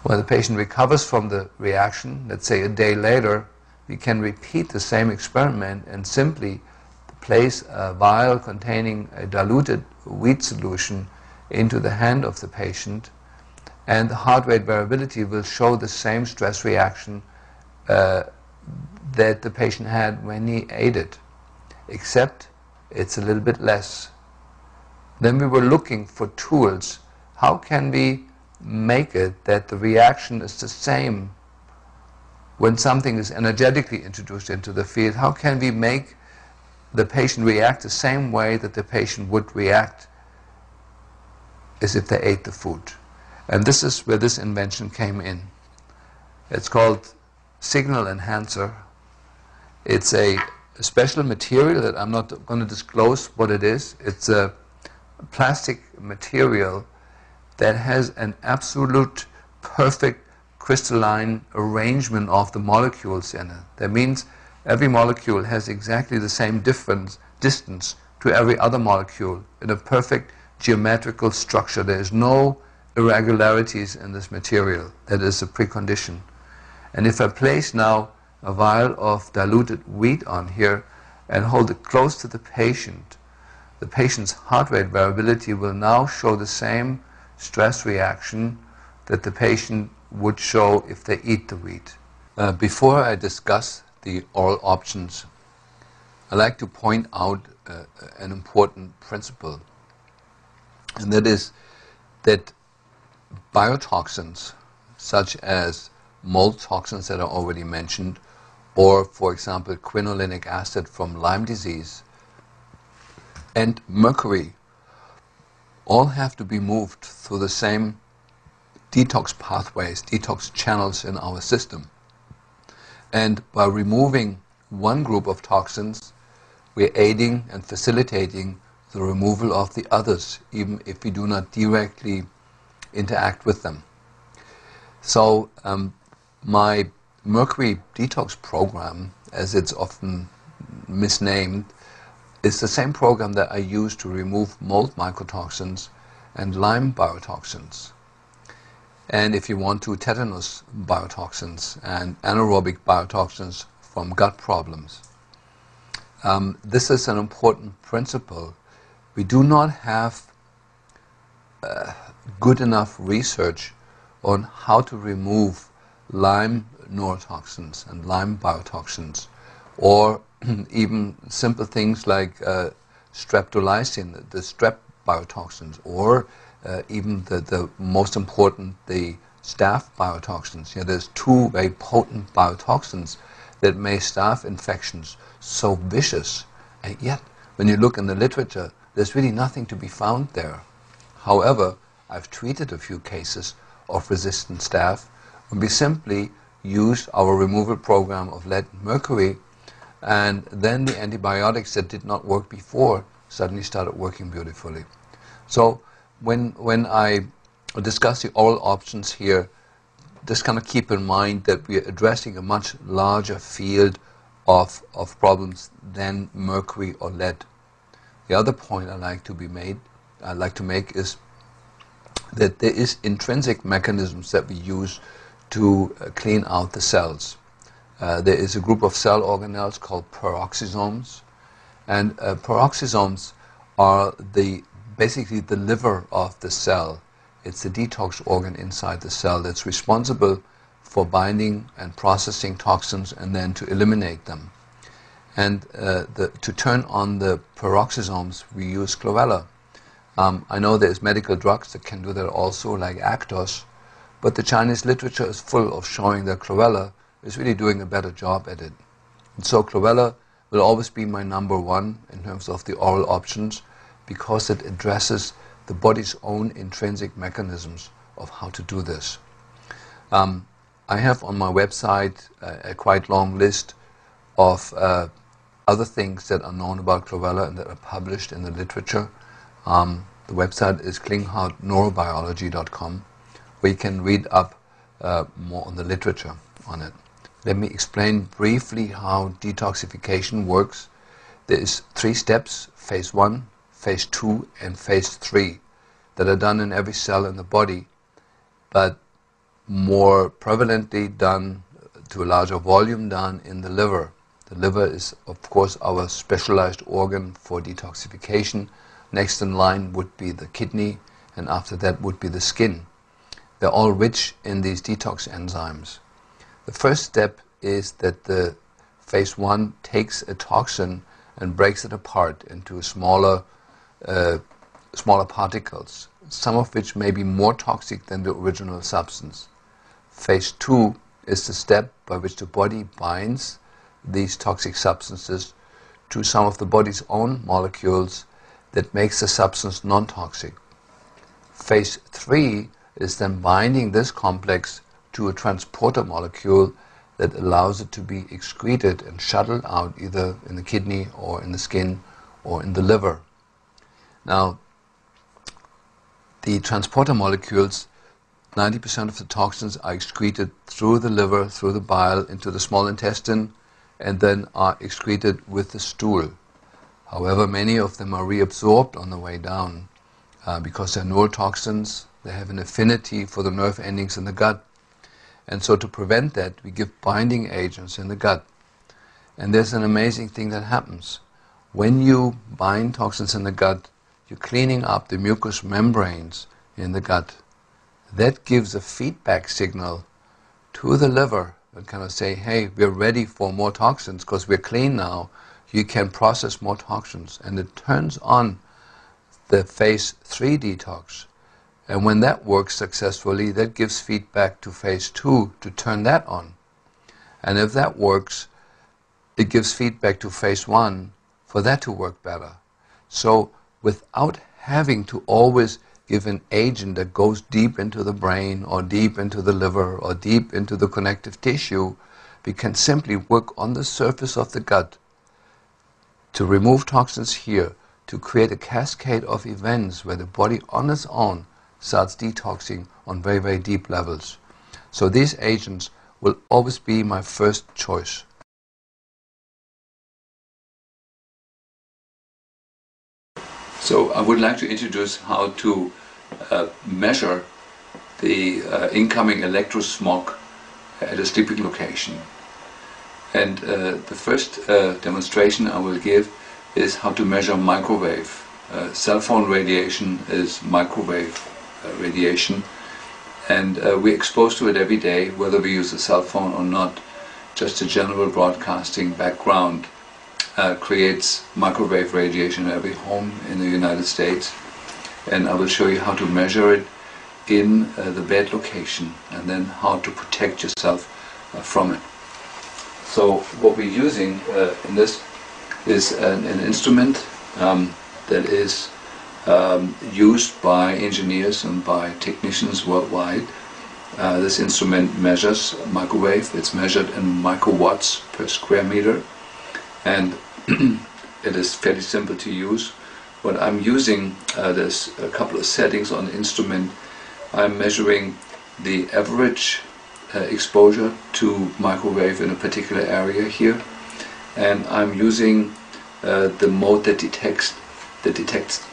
When the patient recovers from the reaction, let's say a day later, we can repeat the same experiment and simply place a vial containing a diluted wheat solution into the hand of the patient, and the heart rate variability will show the same stress reaction that the patient had when he ate it, except it's a little bit less. Then we were looking for tools. How can we make it that the reaction is the same when something is energetically introduced into the field? How can we make the patient react the same way that the patient would react as if they ate the food? And this is where this invention came in. It's called signal enhancer. It's a special material that I'm not going to disclose what it is. It's a plastic material that has an absolute perfect crystalline arrangement of the molecules in it. That means every molecule has exactly the same distance to every other molecule in a perfect geometrical structure. There is no irregularities in this material. That is a precondition. And if I place now a vial of diluted wheat on here and hold it close to the patient's heart rate variability will now show the same stress reaction that the patient would show if they eat the wheat. Before I discuss the oral options, I'd like to point out an important principle, and that is that biotoxins such as mold toxins that are already mentioned, or for example quinolinic acid from Lyme disease, and mercury all have to be moved through the same detox pathways, detox channels in our system. And by removing one group of toxins, we're aiding and facilitating the removal of the others, even if we do not directly interact with them. So my mercury detox program, as it's often misnamed, is the same program that I use to remove mold mycotoxins and Lyme biotoxins. And if you want to, tetanus biotoxins and anaerobic biotoxins from gut problems. This is an important principle. We do not have good enough research on how to remove Lyme neurotoxins and Lyme biotoxins, or even simple things like streptolysin, the strep biotoxins, or even the most important, the staph biotoxins. There's two very potent biotoxins that make staph infections so vicious, and yet when you look in the literature, there's really nothing to be found there. However, I've treated a few cases of resistant staph, and we simply used our removal program of lead and mercury, and then the antibiotics that did not work before suddenly started working beautifully. So when I discuss the oral options here, just kind of keep in mind that we are addressing a much larger field of problems than mercury or lead. The other point I'd like to make is that there is intrinsic mechanisms that we use to clean out the cells. There is a group of cell organelles called peroxisomes, and peroxisomes are basically the liver of the cell. It's the detox organ inside the cell that's responsible for binding and processing toxins and then to eliminate them. And to turn on the peroxisomes, we use chlorella. I know there's medical drugs that can do that also, like Actos, but the Chinese literature is full of showing that chlorella is really doing a better job at it. And so chlorella will always be my number one in terms of the oral options, because it addresses the body's own intrinsic mechanisms of how to do this. I have on my website a quite long list of other things that are known about chlorella and that are published in the literature. The website is klinghardt.neurobiology.com, where you can read up more on the literature on it. Let me explain briefly how detoxification works. There is 3 steps: phase 1, phase 2, and phase 3, that are done in every cell in the body. But more prevalently done, to a larger volume done in the liver. The liver is, of course, our specialized organ for detoxification. Next in line would be the kidney, and after that would be the skin. They're all rich in these detox enzymes. The first step is that the phase 1 takes a toxin and breaks it apart into smaller particles, some of which may be more toxic than the original substance. Phase 2 is the step by which the body binds these toxic substances to some of the body's own molecules that makes the substance non-toxic. Phase 3 is then binding this complex to a transporter molecule that allows it to be excreted and shuttled out either in the kidney or in the skin or in the liver. Now, the transporter molecules, 90% of the toxins are excreted through the liver, through the bile, into the small intestine, and then are excreted with the stool. However, many of them are reabsorbed on the way down because they're neurotoxins. They have an affinity for the nerve endings in the gut. And so to prevent that, we give binding agents in the gut. And there's an amazing thing that happens. When you bind toxins in the gut, you're cleaning up the mucous membranes in the gut. That gives a feedback signal to the liver and kind of say, hey, we're ready for more toxins because we're clean now. You can process more toxins. And it turns on the phase 3 detox. And when that works successfully, that gives feedback to phase 2 to turn that on. And if that works, it gives feedback to phase 1 for that to work better. So without having to always give an agent that goes deep into the brain or deep into the liver or deep into the connective tissue, we can simply work on the surface of the gut to remove toxins here, to create a cascade of events where the body on its own starts detoxing on very, very deep levels. So these agents will always be my first choice. So I would like to introduce how to measure the incoming electrosmog at a sleeping location. And the first demonstration I will give is how to measure microwave. Cell phone radiation is microwave radiation, and we're exposed to it every day, whether we use a cell phone or not. Just a general broadcasting background creates microwave radiation in every home in the United States, and I will show you how to measure it in the bed location and then how to protect yourself from it. So what we're using in this is an instrument that is used by engineers and by technicians worldwide. This instrument measures microwave. It's measured in microwatts per square meter, and it is fairly simple to use. What I'm using, there's a couple of settings on the instrument. I'm measuring the average exposure to microwave in a particular area here, and I'm using the mode that detects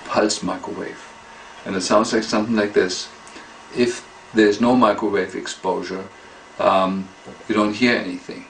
pulse microwave, and it sounds like something like this. If there's no microwave exposure, you don't hear anything.